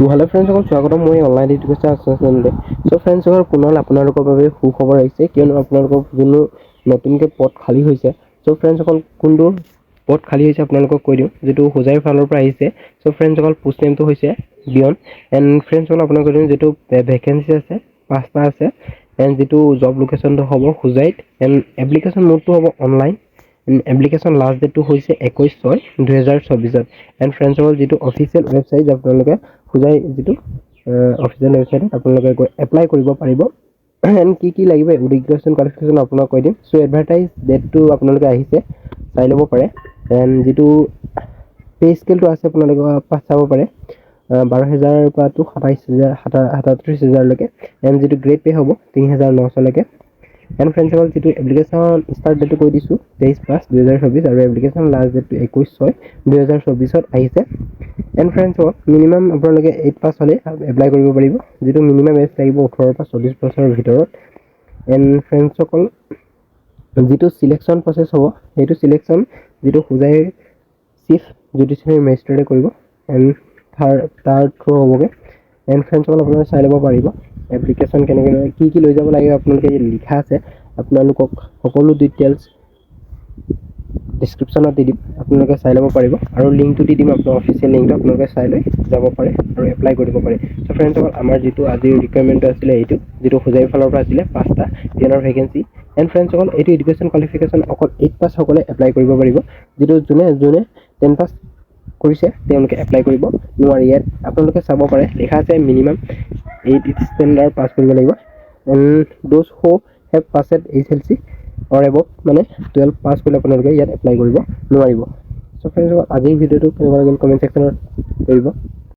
তো হেল্ল' ফ্ৰেণ্ডসকল, স্বাগতম মই অনলাইন এডুকেশ্যন চেনেললৈ। চ' ফ্ৰেণ্ডসকল, পুনৰ আপোনালোকৰ বাবে সুখবৰ আহিছে, কিয়নো আপোনালোকৰ যোনো নতুনকৈ পদ খালী হৈছে। চ' ফ্ৰেণ্ডসকল, কোনটো পদ খালী হৈছে আপোনালোকক কৈ দিওঁ, যিটো হোজাইৰ ফালৰ পৰা আহিছে। চ' ফ্ৰেণ্ডসকল, পোষ্ট নেমটো হৈছে বিয়ন। এণ্ড ফ্ৰেণ্ডসকল, আপোনালোক কৈ দিওঁ যিটো ভেকেঞ্চি আছে 5টা আছে। এণ্ড যিটো জব লোকেশ্যনটো হ'ব হোজাইত। এণ্ড এপ্লিকেশ্যন মোডটো হ'ব অনলাইন। এপ্লিকেশ্যন লাষ্ট ডেটটো হৈছে 21/6/2024। এণ্ড ফ্ৰেণ্ডসকল, যিটো অফিচিয়েল ৱেবছাইট আপোনালোকে হোজাই যিটো অফিচিয়েল ৱেবছাইটত আপোনালোকে গৈ এপ্লাই কৰিব পাৰিব। এণ্ড কি লাগিব এডুকেশ্যন কোৱালিফিকেশ্যন আপোনাক কৈ দিম। চ' এডভাৰটাইজ ডেটটো আপোনালোকে আহিছে, চাই ল'ব পাৰে। এণ্ড যিটো পে স্কেলটো আছে আপোনালোকে চাব পাৰে, 12,000 পৰা 37,000লৈকে। এণ্ড যিটো গ্ৰেড পে হ'ব 3,900লৈকে। এণ্ড ফ্ৰেণ্ডসকল, যিটো এপ্লিকেশ্যন ষ্টাৰ্ট ডেটটো কৈ দিছোঁ 23/5/2024 আৰু এপ্লিকেশ্যন লাষ্ট ডেটটো 21/6/2024 আহিছে। এণ্ড ফ্ৰেণ্ডসকল, মিনিমাম আপোনালোকে 8 পাছ হ'লে এপ্লাই কৰিব পাৰিব, যিটো মিনিমাম এজ লাগিব 18 পৰা 40 বছৰৰ ভিতৰত। এণ্ড ফ্ৰেণ্ডসকল, যিটো চিলেকশ্যন প্ৰচেছ হ'ব, সেইটো চিলেকশ্যন যিটো হোজাইৰ চিফ জুডিচিয়াৰী মেজিষ্ট্ৰেটে কৰিব। এণ্ড তাৰ থ্ৰু হ'বগৈ। এণ্ড ফ্ৰেণ্ডসকল, আপোনালোকে চাই ল'ব পাৰিব এপ্লিকেশ্যন কেনেকৈ কি লৈ যাব লাগিব। আপোনালোকে লিখা আছে, আপোনালোকক সকলো ডিটেইলছ ডিছক্ৰিপশ্যনত দি দিম, আপোনালোকে চাই ল'ব পাৰিব। আৰু লিংকটো দি দিম, আপোনাৰ অফিচিয়েল লিংকটো আপোনালোকে চাই লৈ যাব পাৰে আৰু এপ্লাই কৰিব পাৰে। চ' ফ্ৰেণ্ডসকল, আমাৰ যিটো আজিৰ ৰিকুৱাৰমেণ্টটো আছিলে এইটো, যিটো হোজাইৰ ফালৰ পৰা আছিলে 5টা পিয়নৰ ভেকেঞ্চি। এণ্ড ফ্ৰেণ্ডসকল, এইটো এডুকেশ্যন কোৱালিফিকেশ্যন অকল 8 পাছ সকলে এপ্লাই কৰিব পাৰিব। যিটো যোনে 10 পাছ কৰিছে তেওঁলোকে এপ্লাই কৰিব নোৱাৰি। ইয়াত আপোনালোকে চাব পাৰে লিখা আছে মিনিমাম 8 ষ্টেণ্ডাৰ্ড পাছ কৰিব লাগিব। And those who have passed HLC or above, মানে 12 পাছ কৰিলে আপোনালোকে ইয়াত এপ্লাই কৰিব নোৱাৰিব। চ' ফ্ৰেণ্ডসকল, আজিৰ ভিডিঅ'টো কেনেকুৱা লাগিল কমেণ্ট ছেকশ্যনত কৰিব।